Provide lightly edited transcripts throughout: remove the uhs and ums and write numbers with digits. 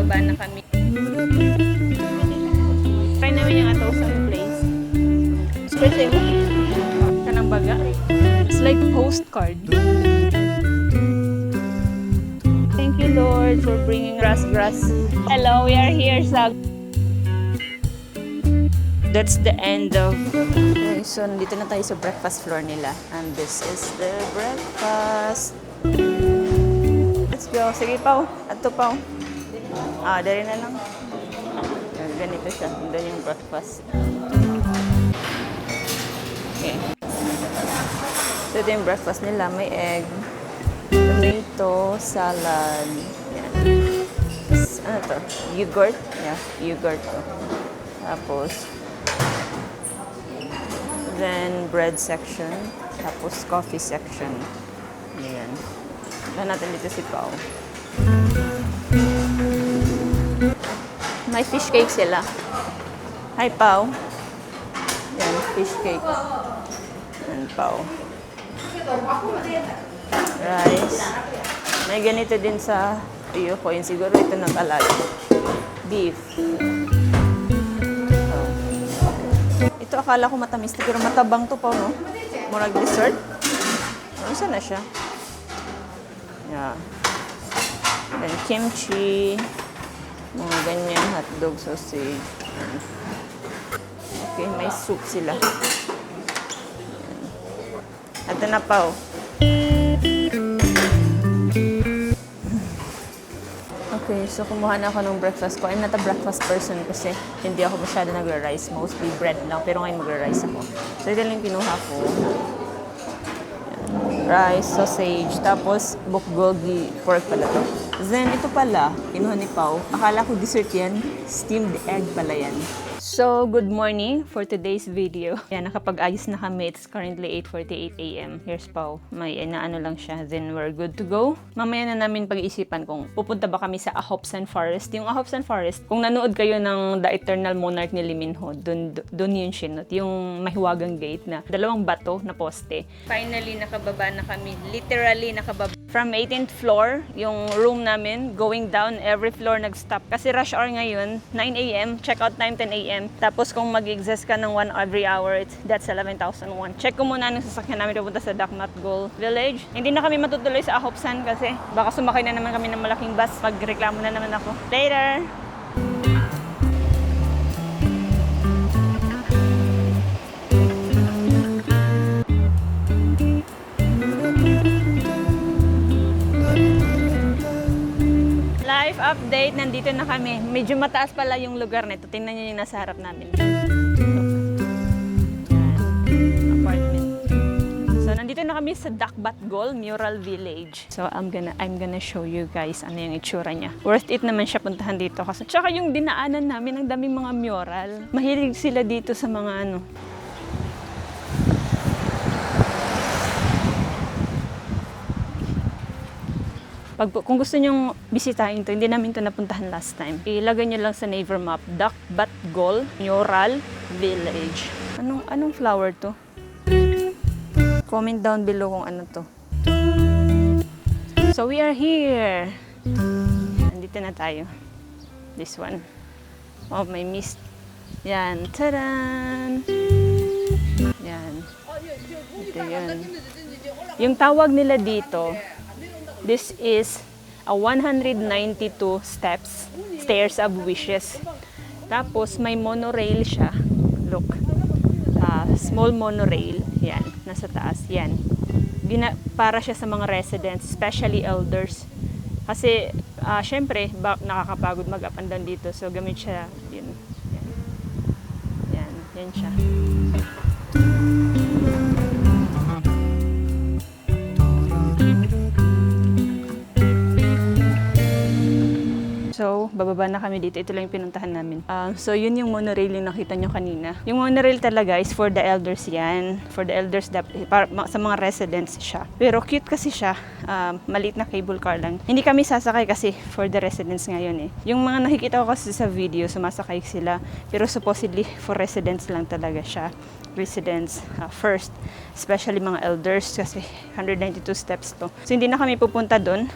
bababa na kami. Try namin yung Atosan Place. Especially mo. Kanang baga. It's like postcard. Thank you, Lord, for bringing grass. Hello, we are here sa... That's the end of... Okay, so nandito na tayo sa breakfast floor nila. And this is the breakfast. Let's go. Sige, Pao. Ato, Pao. Dari na lang. Ganito siya. Doon yung breakfast. Okay. So, ito yung breakfast nila. May egg, tomato, salad. Yan. Ano to? Yogurt? Yeah, yogurt to. Tapos, then bread section. Tapos, coffee section. Ayan. Ito natin dito si Pao. May fish cake sila. Hi, Pao. Yan, fish cake. Yan, Pao. Rice. May ganito din sa iyo ko. Yun siguro ito nakalag. Beef. Oh. Ito akala ko matamis. Pero matabang to, Pao, no? Murag dessert. Ano na siya? Yeah. Then kimchi. Mga ganyan, hotdog, sausage. Okay, may soup sila. Ito na, Pao. Okay, so kumuha na ako ng breakfast ko. I'm not a breakfast person kasi hindi ako masyado nagra-rice. Mostly bread lang, pero ngayon magra-rice ako. So, ito lang kinuha ko. Rice, sausage, tapos bulgogi pork pala to. Then, ito pala, kinuha ni Pao. Akala ko dessert yan. Steamed egg pala yan. So, good morning for today's video. Yan, nakapag-ayos na kami. It's currently 8:48 a.m. Here's Pao. May inaano lang siya. Then, we're good to go. Mamaya na namin pag-iisipan kung pupunta ba kami sa Ahopsan Forest. Yung Ahopsan Forest, kung nanood kayo ng The Eternal Monarch ni Lee Min-ho, dun yun sinot. Yung mahiwagang gate na dalawang bato na poste. Finally, nakababa na kami. Literally, nakababa. From 18th floor, yung room namin, going down, every floor nag-stop. Kasi rush hour ngayon, 9 a.m., check out time 10 a.m. Tapos kung mag-exist ka ng 1 every hour, that's 11,001. Check ko muna ng sasakyan namin pupunta sa Dakmat Gold Village. Hindi na kami matutuloy sa Ahopsan kasi baka sumakay na naman kami ng malaking bus. Pagreklamo na naman ako. Later! Life update, nandito na kami. Medyo mataas pala yung lugar nito. Tingnan nyo yung nasa harap namin. Apartment. So, nandito na kami sa Dakbat Gold Mural Village. So, I'm gonna show you guys ano yung itsura niya. Worth it naman siya puntahan dito. Kasi, tsaka yung dinaanan namin, ang daming mga mural. Mahilig sila dito sa mga ano. Kung gusto nyong bisitahin to, hindi namin to napuntahan last time. Ilagay nyo lang sa Naver map, Dakbat Gold Mural Village. Anong flower to? Comment down below kung ano to. So we are here. Nandito na tayo. This one. Oh, may mist. Yan. Taran! Yan. Ito yun. Yung tawag nila dito, this is a 192 stairs of wishes. Tapos may monorail siya. Look. Small monorail. Yan. Nasa taas. Yan. Para siya sa mga residents, especially elders. Kasi, syempre, nakakapagod mag-up and down dito. So, gamit siya. Yun. Yan. Yan siya. So, bababa na kami dito. Ito lang yung pinuntahan namin. So, yun yung monorail yung nakita nyo kanina. Yung monorail talaga is for the elders yan. For the elders, sa mga residents siya. Pero cute kasi siya. Maliit na cable car lang. Hindi kami sasakay kasi for the residents ngayon eh. Yung mga nakikita ko kasi sa video, sumasakay sila. Pero supposedly, for residents lang talaga siya. Residents first. Especially mga elders kasi 192 steps to. So, hindi na kami pupunta doon.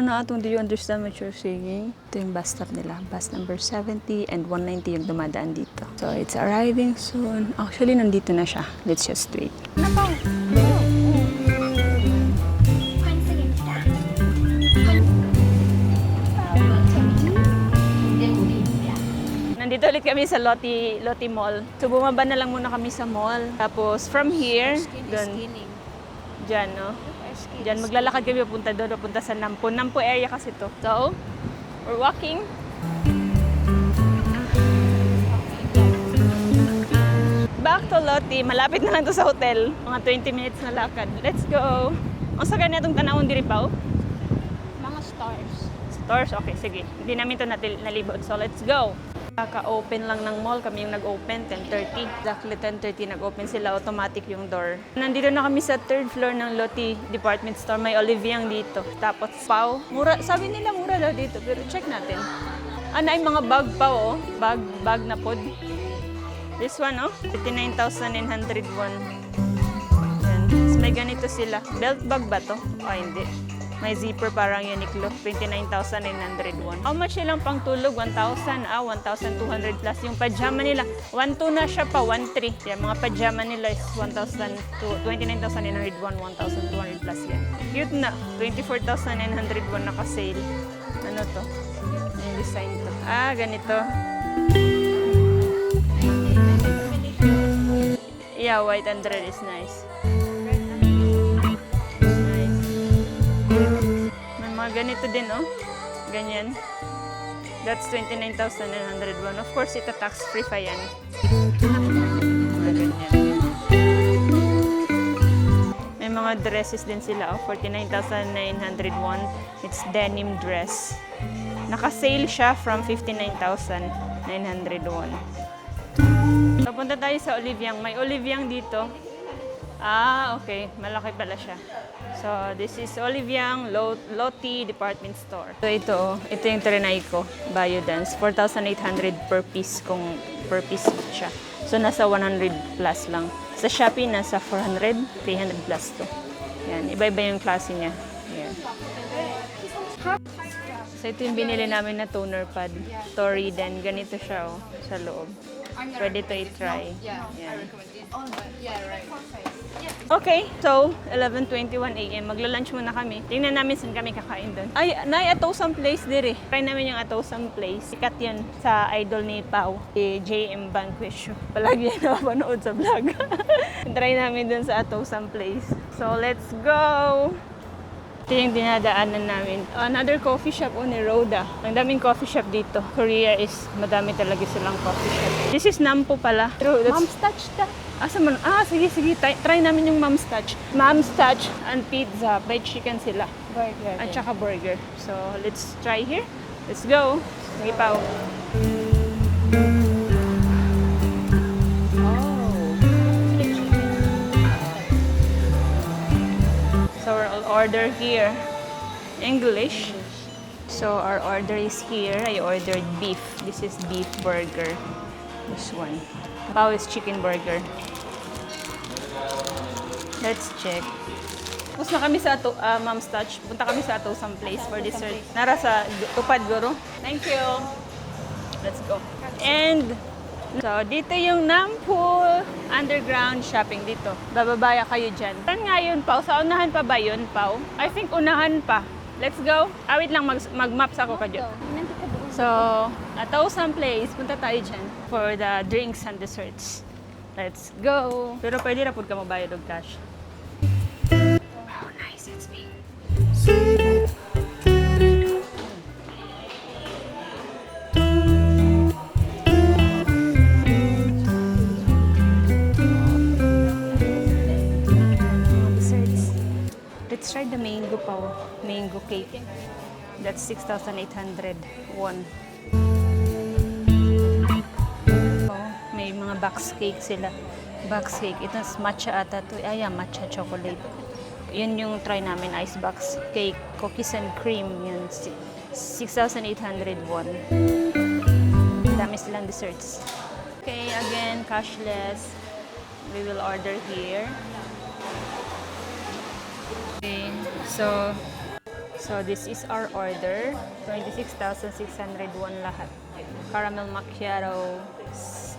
na atong do you understand what you're saying? Ito yung bus stop nila. Bus number 70 and 190 yung dumadaan dito. So, it's arriving soon. Actually, nandito na siya. Let's just wait. Nandito ulit kami sa Lotte Mall. So, bumaba na lang muna kami sa mall. Tapos, from here, doon. Diyan, no? Diyan, maglalakad kami papunta doon, papunta sa Nampo. Nampo area kasi to. So, we're walking. Back to Lotte. Malapit na lang to sa hotel. Mga 20 minutes na lakad. Let's go. Ang saka na itong tanawon diri pa, Mga stars. Stores? Okay, sige. Hindi namin ito nalibot. So, let's go. Kaka-open lang ng mall. Kami yung nag-open, 10:30. Exactly 10:30 nag-open sila. Automatic yung door. Nandito na kami sa third floor ng Lotte Department Store. May Oliviang dito. Tapos, Pau. Mura. Sabi nila mura daw dito. Pero check natin. Ano yung mga bag pa, oh. Bag na pod. This one, oh. 59,901. Yan. Tapos may ganito sila. Belt bag ba to? Oh, hindi. May zipper parang Uniqlo, 29,901. How much silang pang tulog? 1,000, 1,200 plus. Yung pajama nila, 1,200 na siya pa, 1,300. Yan, mga pajama nila is 29,901, 1,200 plus yan. Cute na, 24,901 naka-sale. Ano to? Yung design to. Ganito. Yeah, white and red is nice. May mga ganito din, oh. Ganyan. That's 29,901. Of course, ito tax-free pa yan. Mga ganyan. May mga dresses din sila, oh. 49,901. It's denim dress. Naka-sale siya from 59,901. Papunta tayo sa Oliviang. May Oliviang dito. Okay. Malaki pala siya. So, this is Oliviang Lotte Department Store. So, ito yung trinay ko. Biodance. 4,800 per piece kung per piece siya. So, nasa 100 plus lang. Sa Shopee, nasa 400, 300 plus to. Yan. Iba-iba yung klase niya. Yan. So, ito yung binili namin na toner pad. Toriden. Ganito siya, oh, sa loob. Pwede to i-try. Yan. Okay, so 11:21 AM. Magla-lunch muna kami. Tingnan namin saan kami kakain doon. Ay, Atosam Place dire. Try namin yung Atosam Place. Sikat yan sa idol ni Pau, si JM Banquet. Palagi yan napanood sa vlog. Try namin doon sa Atosam Place. So, let's go! Ito yung dinadaanan namin. Another coffee shop ni Rhoda. Ang daming coffee shop dito. Korea is madami talaga silang coffee shop. This is Nampo pala. Mom's Touch ta. Sige. Try namin yung Mom's Touch. Mom's Touch and pizza. Fried chicken sila. Burger. At saka burger. So, let's try here. Let's go. Sige, Pao. So, we'll order here. English. So, our order is here. I ordered beef. This is beef burger. This one. Pao is chicken burger. Let's check. Tapos na kami sa Mom's Touch. Punta kami sa Atosam Place for dessert. Nara sa Tupad, Guru. Thank you. Let's go. And, so, dito yung Nampo Underground Shopping dito. Bababaya kayo dyan. Saan nga yun, Pao? Sa unahan pa ba yun, Pao? I think unahan pa. Let's go. Wait lang, mag-maps ako ka dyan. So, Atosam Place, punta tayo dyan for the drinks and desserts. Let's go! Pero pwede na po ka mabayad ng cash. Wow, nice. It's me. Desserts. Let's try the mango mango cake. That's 6,800 won. May mga box cake sila. Box cake. Ito is matcha ata to. Matcha chocolate. Yun yung try namin. Ice box cake. Cookies and cream. Yun. 6,800 won. Dami silang desserts. Okay, again, cashless. We will order here. Okay, so So this is our order. 26,601 lahat. Caramel macchiato,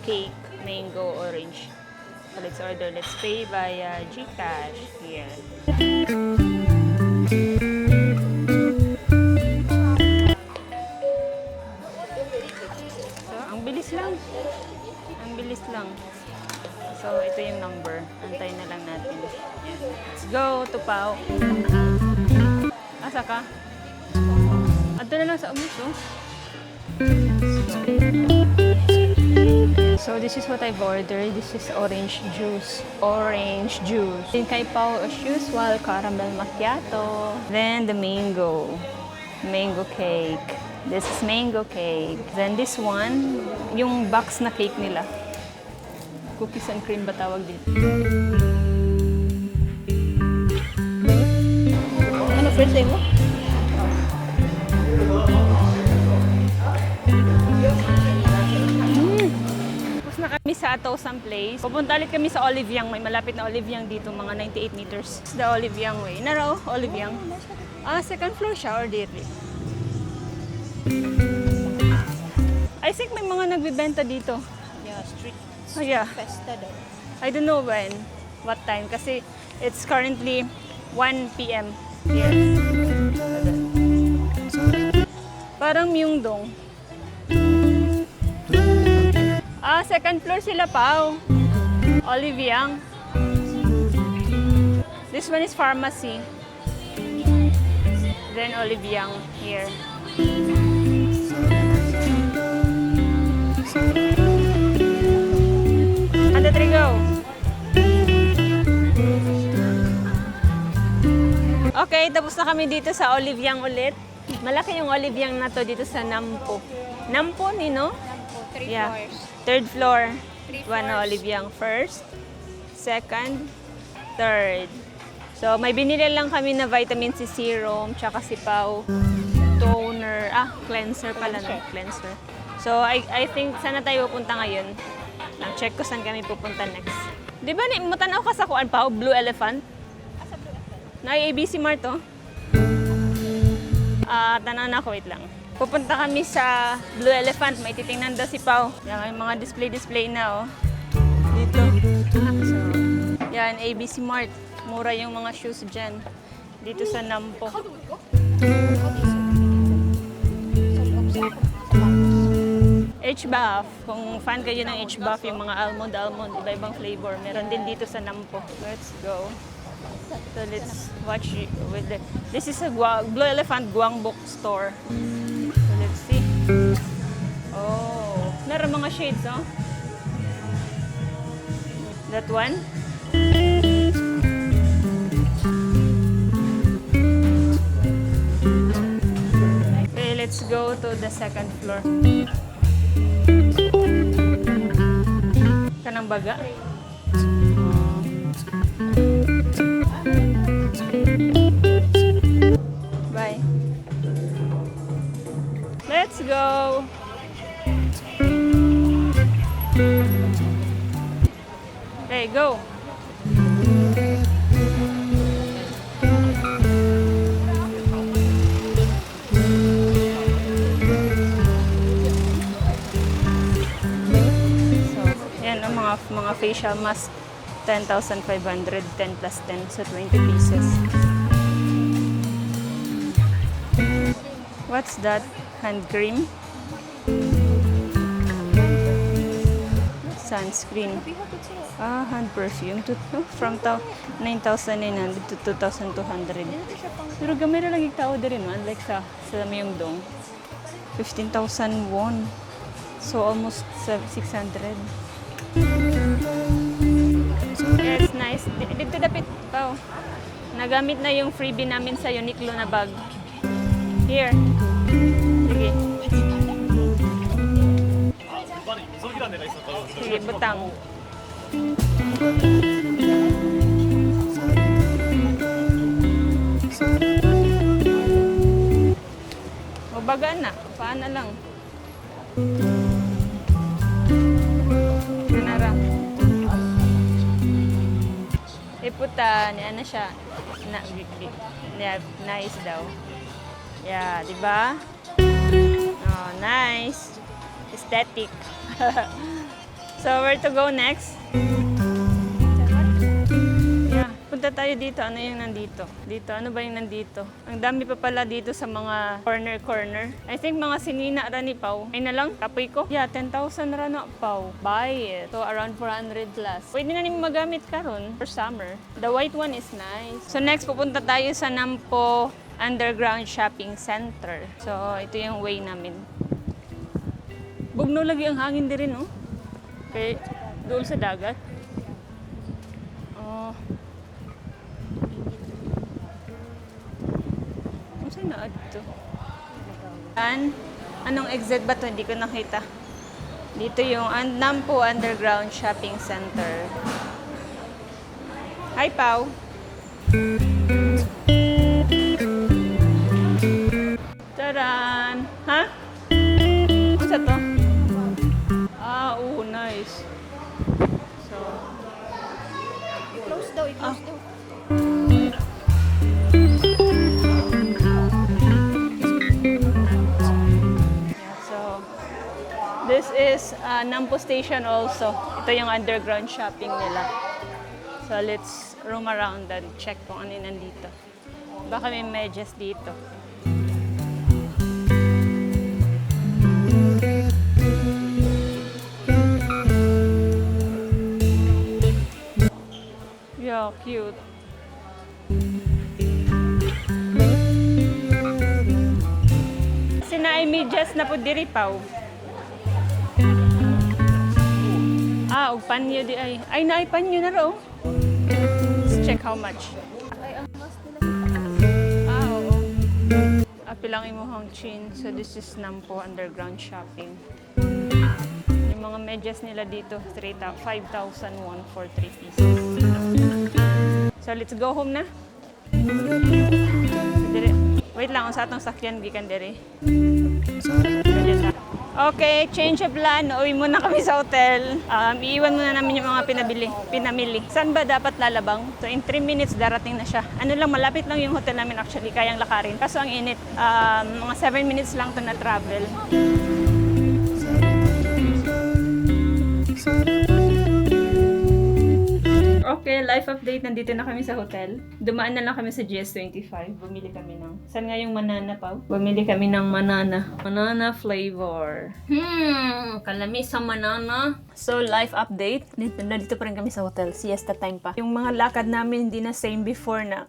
cake, mango, orange. So let's order. Let's pay via GCash here. So ang bilis lang. Ang bilis lang. So ito yung number. Antayin na lang natin. Let's go to Pao. Asa ka? Ato na lang sa umus, oh. So this is what I've ordered. This is orange juice. Orange juice. Then kay Pao as usual, caramel macchiato. Then the mango. Mango cake. This is mango cake. Then this one, yung box na cake nila. Cookies and cream ba tawag dito? Ano first name mo? Tapos na kami sa Atosang Place. Pupunta ulit kami sa Olive Young. May malapit na Olive Young dito, mga 98 meters. It's the Olive Young way. Naro, Olive Young. Second floor siya or dito? I think may mga nagbibenta dito. Yeah, street Oh yeah. festa daw. I don't know when, what time, kasi it's currently 1 p.m. here. Parang Myeongdong. Second floor sila, Pao. Olive Young. This one is pharmacy. Then Olive Young here. On the three, go. Okay, tapos na kami dito sa Olive Young ulit. Malaki yung Olive Young na to dito sa Nampo. Nampo, Nino? Three Yeah. floors. Third floor. Three One floors. Olive Young. First, second, third. So, may binili lang kami na vitamin C serum, tsaka si Pau toner. Cleanser pala na. Cleanser. So, I think sana tayo pupunta ngayon. Check ko saan kami pupunta next. Di ba, matanaw ka sa kuan, Pau? Blue Elephant? Na ABC Mart, oh. Tanaw na ako, wait lang. Pupunta kami sa Blue Elephant. May titingnan daw si Pau. Yan, may mga display na, oh. Dito. So, yan, ABC Mart. Mura yung mga shoes dyan. Dito sa Nampo. H-Buff. Kung fan kayo ng H-Buff, yung mga almond, iba-ibang flavor. Meron din dito sa Nampo. Let's go. So let's watch with the... This is a Blue Elephant Gwangbok store. So let's see. Oh, meron mga shades, oh. That one? Okay, let's go to the second floor. Kanang baga? Bye. Let's go. Okay, go. Mga facial mask, 10,500, 10 plus 10, so 20 pieces. What's that? Hand cream? Sunscreen. Hand perfume. From 9,900 to 2,200. Pero gamay na lagi tao din, unlike sa Myeongdong. 15,000 won. So almost 600. Yes, nice. Dito dapit pa. Nagamit na yung freebie namin sa Uniqlo na bag. Here. Sige. Sige, butang. O baga na. Paan na lang. Ganara. Iputa, niya na siya. Nice daw. Yeah, di ba? Oh, nice. Aesthetic. So, where to go next? Yeah, punta tayo dito. Ano yung nandito? Dito, ano ba yung nandito? Ang dami pa pala dito sa mga corner-corner. I think mga sinina rani pau. Ay na lang, kapoy ko. Yeah, 10,000 rana pau. Buy it. So, around 400 plus. Pwede na nimo magamit karon for summer. The white one is nice. So, next, pupunta tayo sa Nampo Underground Shopping Center. So, ito yung way namin. Bugno lagi ang hangin din rin, no? Okay, doon sa dagat. Oh. Ano sa'yo na ito? Anong exit ba to? Hindi ko nakita. Dito yung Nampo Underground Shopping Center. Hi, Pau. Taran! Ha? Ano sa to? Ah, oo, nice. So, I-close daw, i-close daw. yeah, so, this is Nampo Station also. Ito yung underground shopping nila. So, let's roam around and check kung ano yung nandito. Baka may medyas dito. Yeah, cute. Sinaay medyas na po diri Pau. Ah, og panyo di ay. Ay, naay panyo na raw. Let's check how much. Ay, ang mas nila. Ah, oo. Apilang imuhang chin. So, this is Nampo Underground Shopping. Yung mga medyas nila dito, 5,000 won for 3 pieces. So, let's go home na. Dire. Wait lang, sa atong sakyan, gikan dire. Okay, change of plan. Uwi muna kami sa hotel. Iiwan muna namin yung mga pinamili. Saan ba dapat lalabang? So, in 3 minutes, darating na siya. Ano lang, malapit lang yung hotel namin actually, kayang lakarin. Kaso ang init, mga 7 minutes lang to na travel. Okay, life update. Nandito na kami sa hotel. Dumaan na lang kami sa GS25. Bumili kami ng... Saan nga yung manana pa? Bumili kami ng manana. Manana flavor. Kalami sa manana. So, life update. Nandito pa rin kami sa hotel. Siesta time pa. Yung mga lakad namin hindi na same before na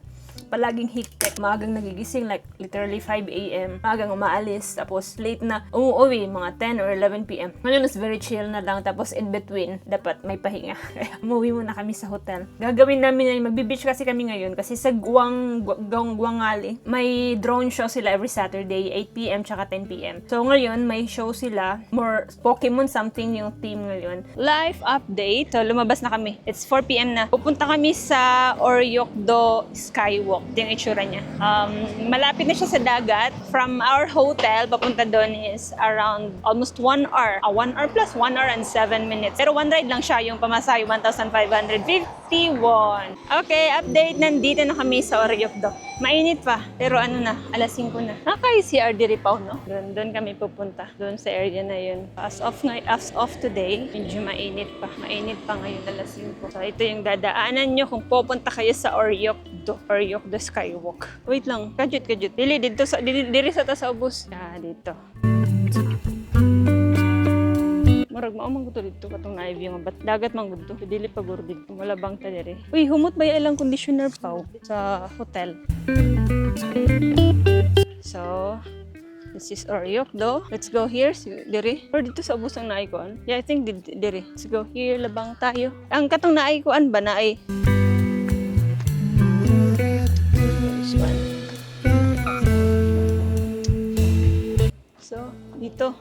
palaging hiktek. Maagang nagigising, like literally 5 a.m. Maagang umaalis, tapos late na umuwi, mga 10 or 11 p.m. Ngayon is very chill na lang, tapos in between, dapat may pahinga. Umuwi muna kami sa hotel. Gagawin namin, magbe-beach kasi kami ngayon, kasi sa Guangali, may drone show sila every Saturday, 8 p.m. tsaka 10 p.m. So ngayon, may show sila, more Pokemon something yung team ngayon. Live update, so lumabas na kami. It's 4 p.m. na. Pupunta kami sa Oryokdo Skywalk. Ito yung itsura niya. Malapit na siya sa dagat. From our hotel, papunta doon is around almost 1 hour. 1 hour plus 1 hour and 7 minutes. Pero one ride lang siya, yung pamasahe 1,551. Okay, update. Nandito na kami sa Oryokdo. Mainit pa, pero ano na, alas 5 na. CR diri pa, no? Doon kami pupunta. Doon sa area na yun. As of today, medyo mainit pa. Mainit pa ngayon alas 5. So ito yung dadaanan nyo kung pupunta kayo sa Oryokdo Skywalk. Wait lang, kajut. Dili dito sa diri sa ta sa ubos. Dito. Murag mao man gusto dito katong naib yung bat dagat man gudto. Dili pa guro dito. Wala bang ta diri. Uy, humot ba ilang conditioner pa sa hotel. So, this is Oryokdo. Let's go here. Diri. Or dito sa ubos ang naikuan. Yeah, I think diri. Let's go here. Labang tayo. Ang katong naikuan ba na ay so, dito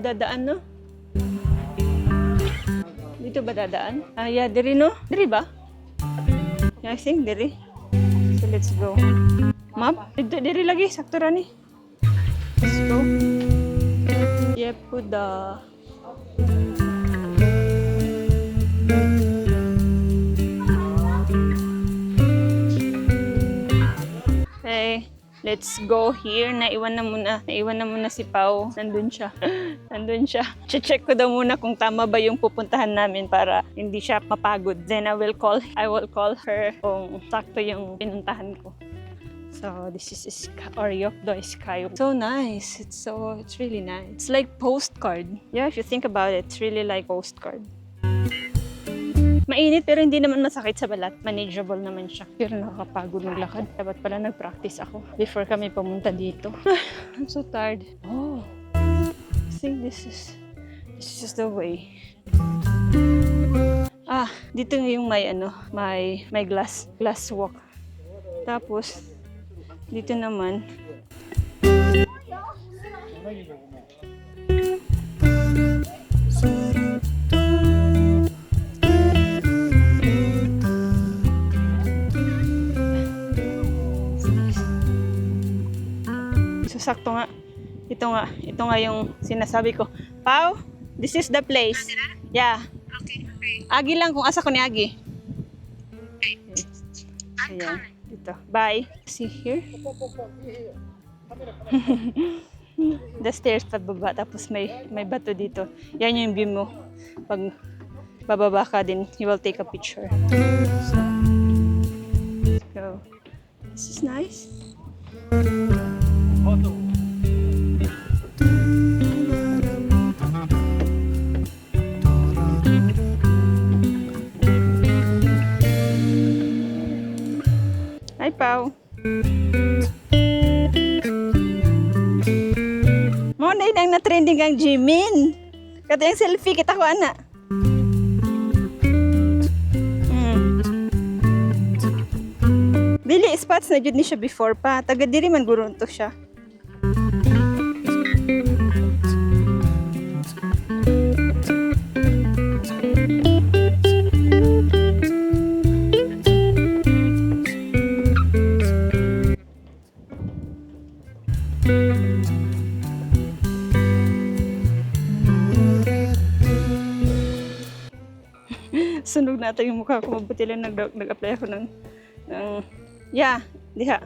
dadaan, no? Dito ba dadaan? Yeah, diri, no? Diri ba? Yeah, I think diri. So, let's go. Map, diri lagi, sakto ra ni. Let's go. Yepuda. Hey, Let's go here. Naiwan na muna si Pau. Nandun siya. Nandun siya. Check ko daw muna kung tama ba yung pupuntahan namin para hindi siya mapagod. Then I will call her kung sakto yung pinuntahan ko. So this is Oryokdo Skywalk. So nice. It's really nice. It's like postcard. Yeah, if you think about it, it's really like postcard. Mainit pero hindi naman masakit sa balat. Manageable naman siya. Pero nakakapagod ng lakad. Dapat pala nag-practice ako before kami pumunta dito. I'm so tired. Oh, I think this is the way. Dito yung may glass walk. Tapos dito naman sakto nga. Ito nga yung sinasabi ko. Pau, this is the place. Yeah. Okay. Agi lang kung asa ko ni Agi. Ayan, dito. Bye. See here? The stairs pababa, tapos may bato dito. Yan yung view mo. Pag bababa ka din, you will take a picture. So, this is nice. Hi, Pau. Mo na inang na-trending ang Jimin. Kata yung selfie kita ko, ana. Dili, spots na jud ni siya before pa. Taga diri man guro to siya. Sunog natin yung mukha ko. Mabuti lang nag-apply ako ng yeah, diha.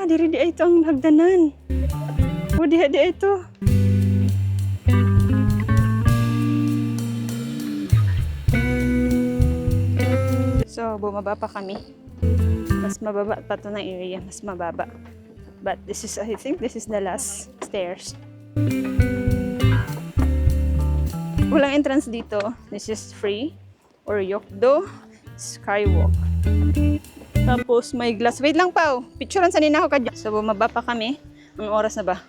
Diri di ito ang hagdanan. Diha ito. So, bumaba pa kami. Mas mababa pa to ng area. Mas mababa. But I think this is the last stairs. Walang entrance dito. This is free. Oryokdo Skywalk. Tapos may glass. Wait lang, Pau. Picturean sa nina ko ka dyan. So bumaba pa kami. Anong oras na ba?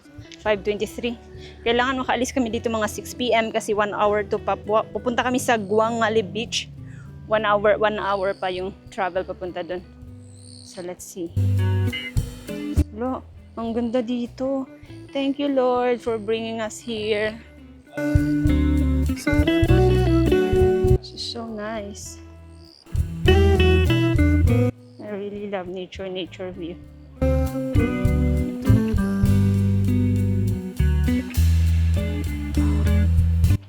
5:23. Kailangan makaalis kami dito mga 6 p.m. kasi 1 hour to Papua. Pupunta kami sa Guangali Beach. 1 hour pa yung travel papunta dun. So let's see. Lo, ang ganda dito. Thank you, Lord, for bringing us here. This is so nice. I really love nature view.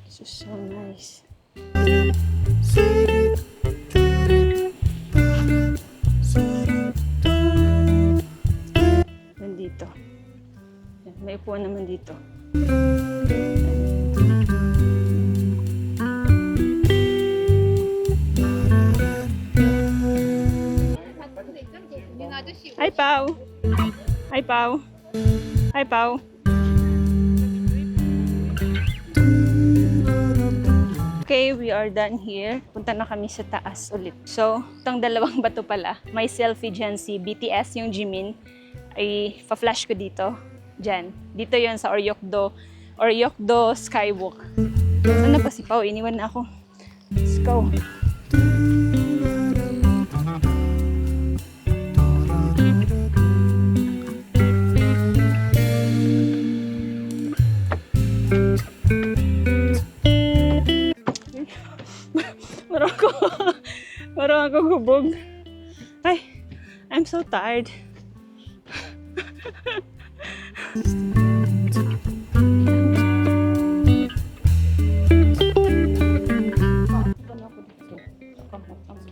This is so nice. Nandito. May upuan naman dito. Hi, Pau. Hi, Pau. Hi, Pau. Okay, we are done here. Punta na kami sa taas ulit. So, itong dalawang bato pala. May selfie dyan si BTS, yung Jimin. Ay, pa-flash ko dito. Dyan. Dito yon sa Oryokdo Skywalk. Saan na pa si Pau? Iniwan na ako. Let's go. Marang ako hubog. Ay, I'm so tired.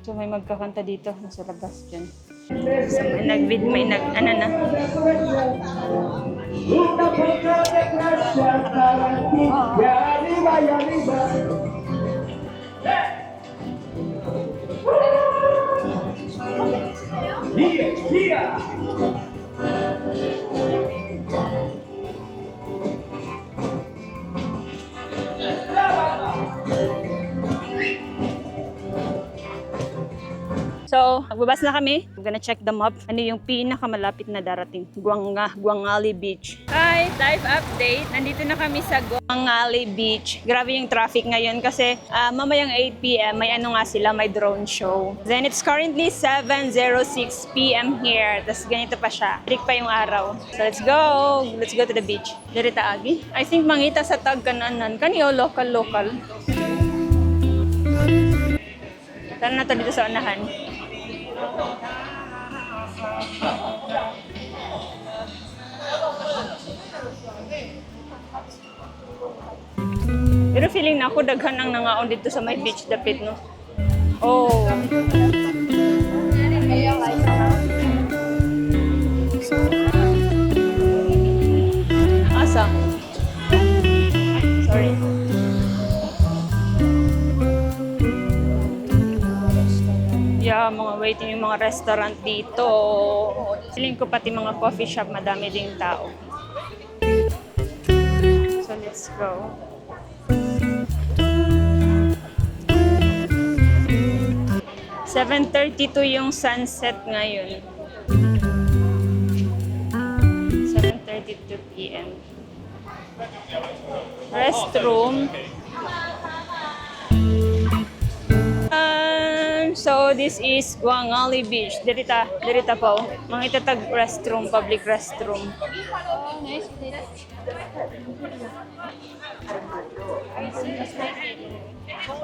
So may magkakanta dito, nasa labas dyan. So, ano na. So, magbabas na kami. I'm gonna check the map. Ano yung pinakamalapit na darating? Guangali Beach. Hi! Live update. Nandito na kami sa Guangali Beach. Grabe yung traffic ngayon kasi mamayang 8 p.m. may ano nga sila, may drone show. Then it's currently 7:06 p.m. here. Tapos ganito pa siya. Trick pa yung araw. So let's go! Let's go to the beach. Dirita agi. I think mangita sa Tagkananan. Kaniyo, local. Tara na to dito sa unahan. Pero feeling na ako daghan ang nangaon dito sa may beach dapit, no? Oh. Asa? Sorry. Yeah, mga waiting yung mga restaurant dito. Feeling ko pati mga coffee shop, madami ding tao. So let's go. (7:32) yung sunset ngayon. 7:32 p.m. Restroom. So this is Guangali Beach. Dirita po. Mga itatag restroom, public restroom. Nice.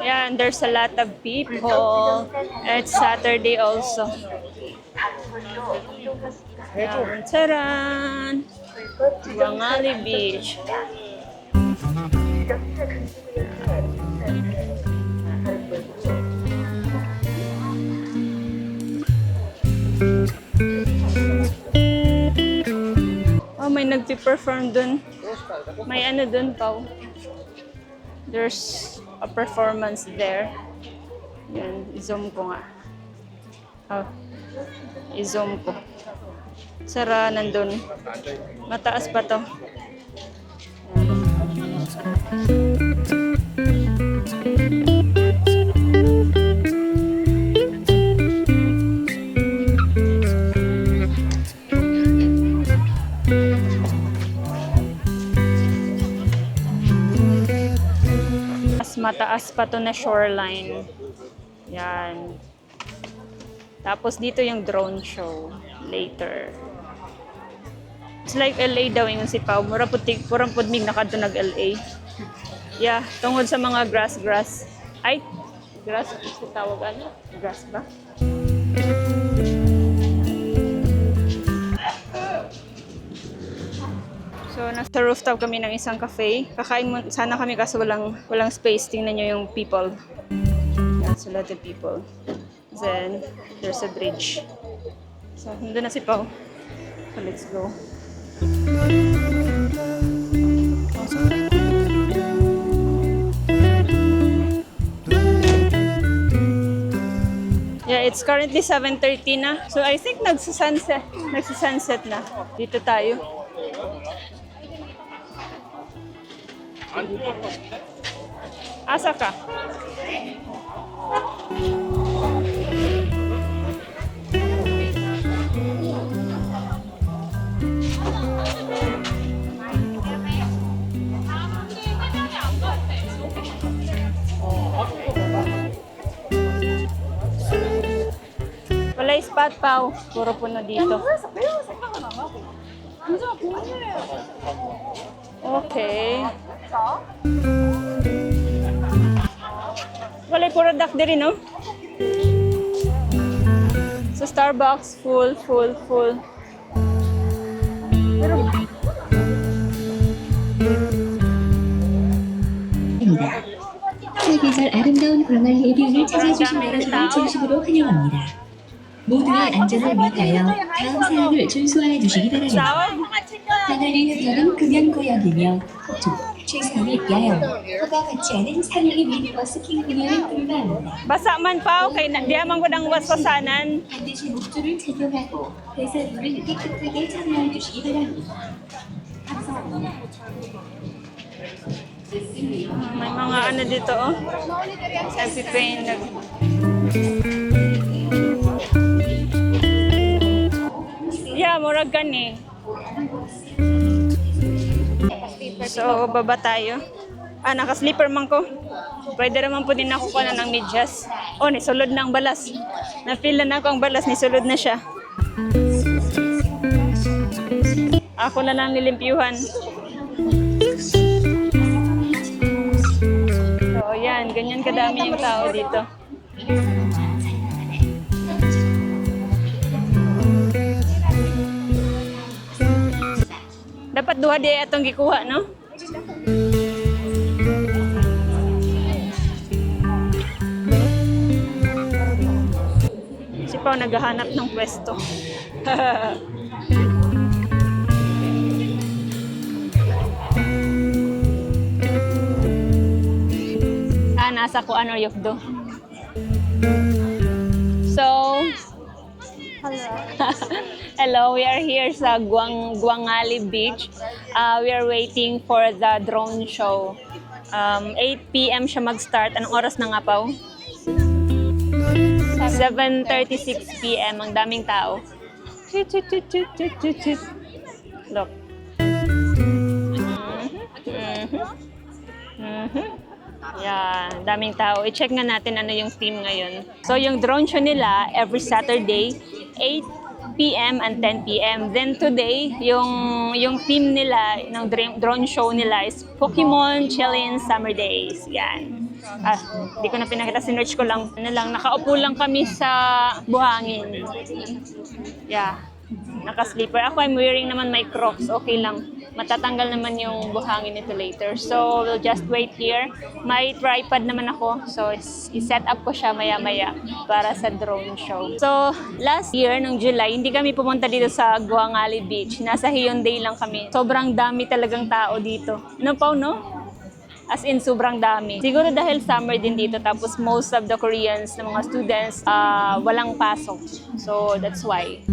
Yeah, and there's a lot of people. It's Saturday also. Yan, taran! Guangali Beach. Oh, may nagpi-perform dun. May ano dun, Pao. There's a performance there. Yan, i-zoom ko nga. Oh, i-zoom ko. Sara, nandun. Mataas pa to. Mataas pa to na shoreline. Yan. Tapos dito yung drone show later. It's like LA daw yung si Pao. Murang pudmig nakadto nag LA. Yeah, tungod sa mga grass. Ay, grass sa tawag ano? Grass ba? So, nasa rooftop kami ng isang cafe. Kakain sana kami kaso walang space. Tingnan nyo yung people. That's a lot of people. Then, there's a bridge. So, nandun na si Pao. So, let's go. Yeah, it's currently 7:30 na. So, I think nagsasunset na. Dito tayo. Asa ka? Wala spot, Pao. Puro puno dito. Okay. Wala puro dak diri, no? So Starbucks, full. 새 계절 아름다운 광안리의 뷰를 찾아주신 여러분을 진심으로 환영합니다. 모두의 안전을 위하여 다음 사항을 준수하여 주시기 바랍니다. Sao? 항아리 흡연은 금연구역이며 최상위 야영, 허가받지 않은 상위 및 버스킹 등에는 불가합니다. Basa man Pao, kay diyaman ko ng waswasanan. 반드시 목줄을 착용하고 배설물을 깨끗하게 처리해 주시기 바랍니다. 감사합니다. May mga ano dito, oh. Epipain. Yeah, murag gani. So, baba tayo. Naka-sleeper man ko. Pwede naman po din ako kuha ng medyas. Oh, nisulod na ang balas. Na-feel na ako ang balas, nisulod na siya. Ako na lang nilimpyuhan. So, yan. Ganyan kadami yung tao dito. Dapat duha di atong gikuha, no? Si Pao naghahanap ng pwesto. Nasa ko ano yukdo. So, hello, we are here sa Guangali Beach. We are waiting for the drone show. 8 p.m. siya mag-start. Anong oras na nga, Pao? 7:36 p.m. Ang daming tao. Look. Yan, daming tao. I-check nga natin ano yung theme ngayon. So, yung drone show nila, every Saturday, 8 p.m. and 10 p.m. Then today, yung theme nila, ng drone show nila is Pokemon Chillin' Summer Days. Yan. Di ko na pinakita, sinerch ko lang. Nakaupo lang kami sa buhangin. Yeah. Naka-sleeper. Ako, I'm wearing naman my Crocs. Okay lang. Matatanggal naman yung buhangin nito later. So, we'll just wait here. May tripod naman ako. So, i-set up ko siya maya-maya para sa drone show. So, last year, nung July, hindi kami pumunta dito sa Guangali Beach. Nasa Hyundai lang kami. Sobrang dami talagang tao dito. Ano pa, no? As in, sobrang dami. Siguro dahil summer din dito. Tapos, most of the Koreans, na mga students, walang pasok. So, that's why.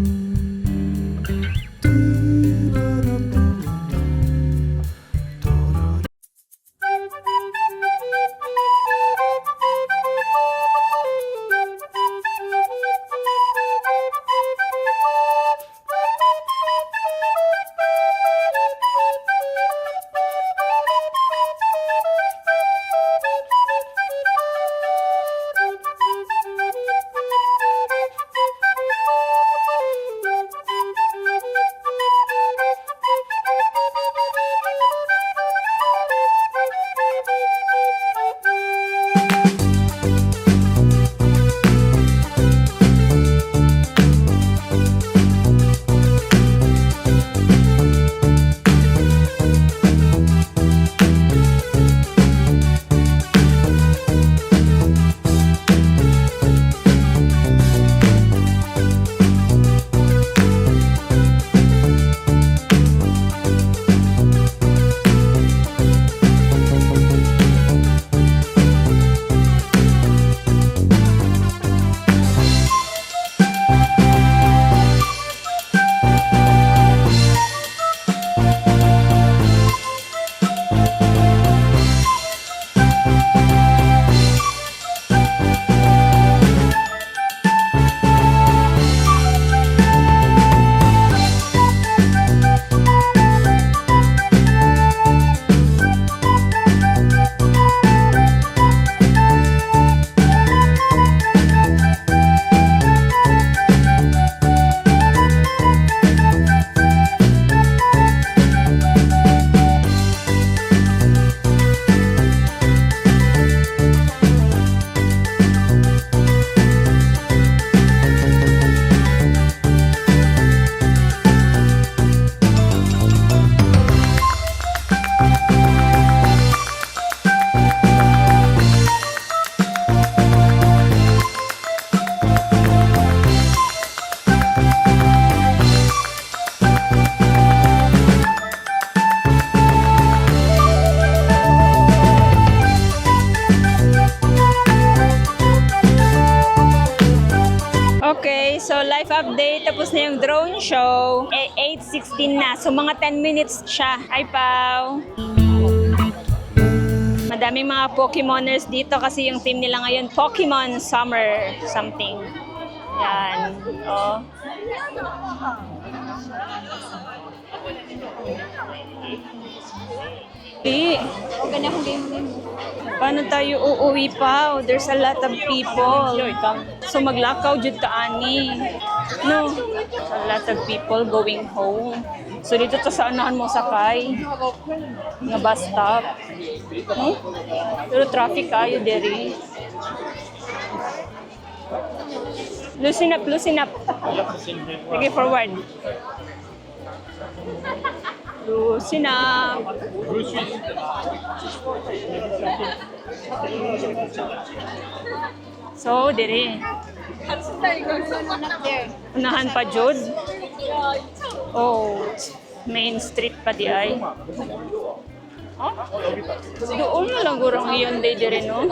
So life update, tapos na yung drone show. 8:16 na, so mga 10 minutes siya. Hi, Pao! Madaming mga Pokemoners dito kasi yung team nila ngayon, Pokemon Summer something. Yan. Oh. Paano tayo uuwi pa? There's a lot of people. So maglakaw jud ka ani. No. A lot of people going home. So dito to sa anahan mo sakay. Nga bus stop. No? Pero traffic kayo diri. Loosen up, loosen up. Sige, forward. Loosen up. So, dire. Unahan pa, Jod. Oh, main street pa di ay. Oh? Doon na lang gurang ngayon day dire, no?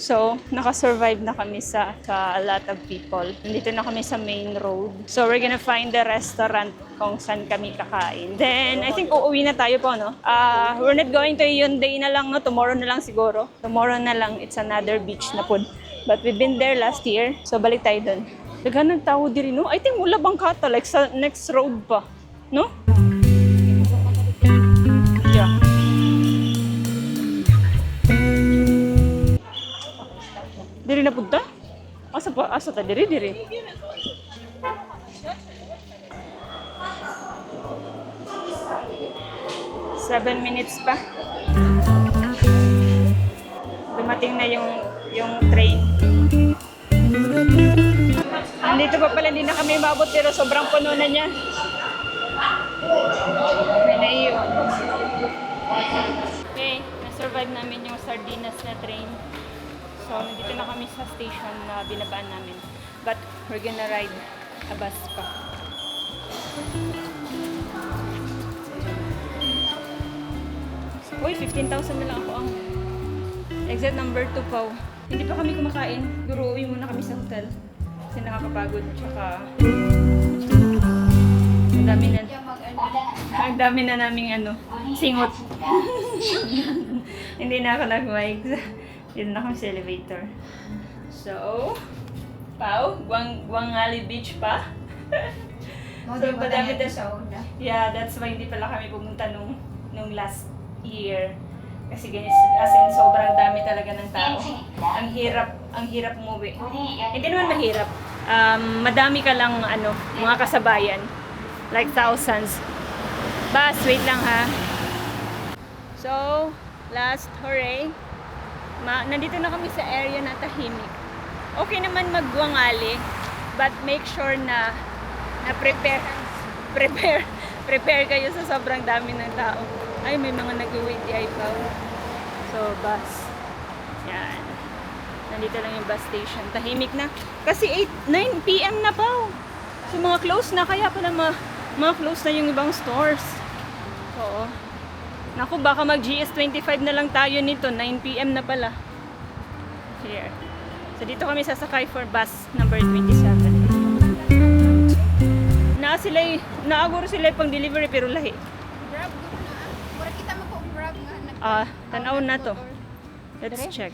So, nakasurvive na kami sa a lot of people. Nandito na kami sa main road. So, we're gonna find the restaurant kung saan kami kakain. Then, I think uuwi na tayo po, no? We're not going to Hyundai na lang, no? Tomorrow na lang siguro. Tomorrow na lang, it's another beach na po. But we've been there last year. So, balik tayo dun. Dagan ng tao diri, no? I think mula Bangkata, like sa next road pa. No? Yeah. Diri na punta? Asa pa? Asa ta? Diri? 7 minutes pa. Dumating na yung train. Nandito pa pala, hindi na kami mabot pero sobrang puno na niya. May naiyon. Okay, na-survive namin yung Sardinas na train. So, nandito na kami sa station na binabaan namin. But, we're gonna ride a bus pa. Uy, 15,000 na lang ako ang exit number 2 pa. Hindi pa kami kumakain. Guro, uwi muna kami sa hotel. Kasi nakakapagod. Tsaka, ang dami na naming singot. Hindi na ako nag-mic. Dito na kami sa elevator. So, Pao, Guangali Beach pa. So, madami din siya. Yeah, that's why hindi pala kami pumunta nung last year. Kasi ganyan, as in, sobrang dami talaga ng tao. Ang hirap umuwi. Hindi naman mahirap. Madami ka lang, mga kasabayan. Like thousands. Bas, wait lang ha. So, last hooray. Nandito na kami sa area na tahimik. Okay naman magguangali, but make sure na prepare kayo sa sobrang dami ng tao. Ay, may mga nag-wait di iPaw. So, bus. Yan. Nandito lang yung bus station. Tahimik na. Kasi 9 p.m. na pa. So, mga close na. Kaya pala mga close na yung ibang stores. Oo. Naku, baka mag-GS25 na lang tayo nito. 9 p.m. na pala. Here. So, dito kami sasakay for bus number 27. Naaguro sila pang delivery pero lahi. Grab ko na. Mura kita mo po grab nga. Tanaw na to. Let's check.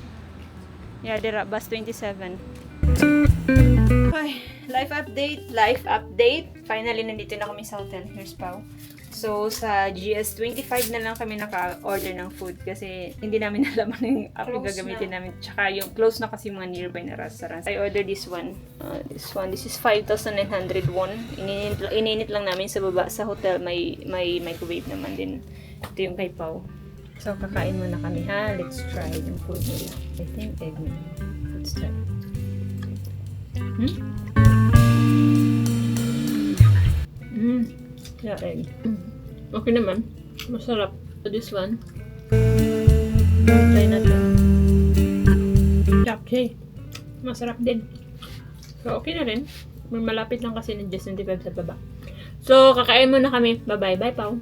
Yeah, dira, bus 27. Ay, life update. Finally, nandito na kami sa hotel. Here's Pao. So, sa GS25 na lang kami naka-order ng food kasi hindi namin alam ano yung app yung gagamitin namin. Tsaka yung close na kasi mga nearby na restaurants. I ordered this one. This is 5,900 won. Ininit lang namin sa baba. Sa hotel, may microwave naman din. Ito yung kay Pao. So, kakain muna kami ha. Let's try yung food nila. I think egg. Let's try. Yeah, egg. Okay naman. Masarap. So, this one. Try natin. Okay. Masarap din. So, okay na rin. Malapit lang kasi ng GS25 sa baba. So, kakain muna kami. Bye-bye. Bye, Pao.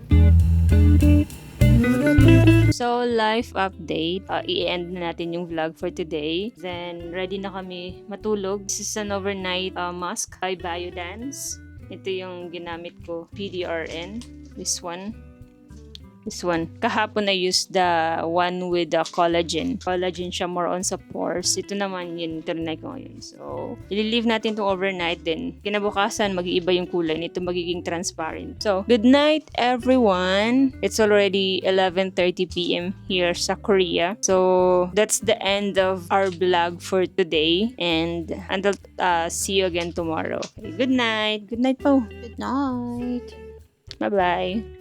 So, life update. I-end na natin yung vlog for today. Then, ready na kami matulog. This is an overnight mask by Biodance. Ito yung ginamit ko. PDRN. This one. Kahapon I used the one with the collagen. Collagen siya more on sa pores. Ito naman yun, trinay ko ngayon. So, i-leave natin itong overnight. Then, kinabukasan, mag-iiba yung kulay nito. Magiging transparent. So, good night, everyone. It's already 11:30 p.m. here sa Korea. So, that's the end of our vlog for today. And, until see you again tomorrow. Okay, good night. Good night po. Good night. Bye-bye.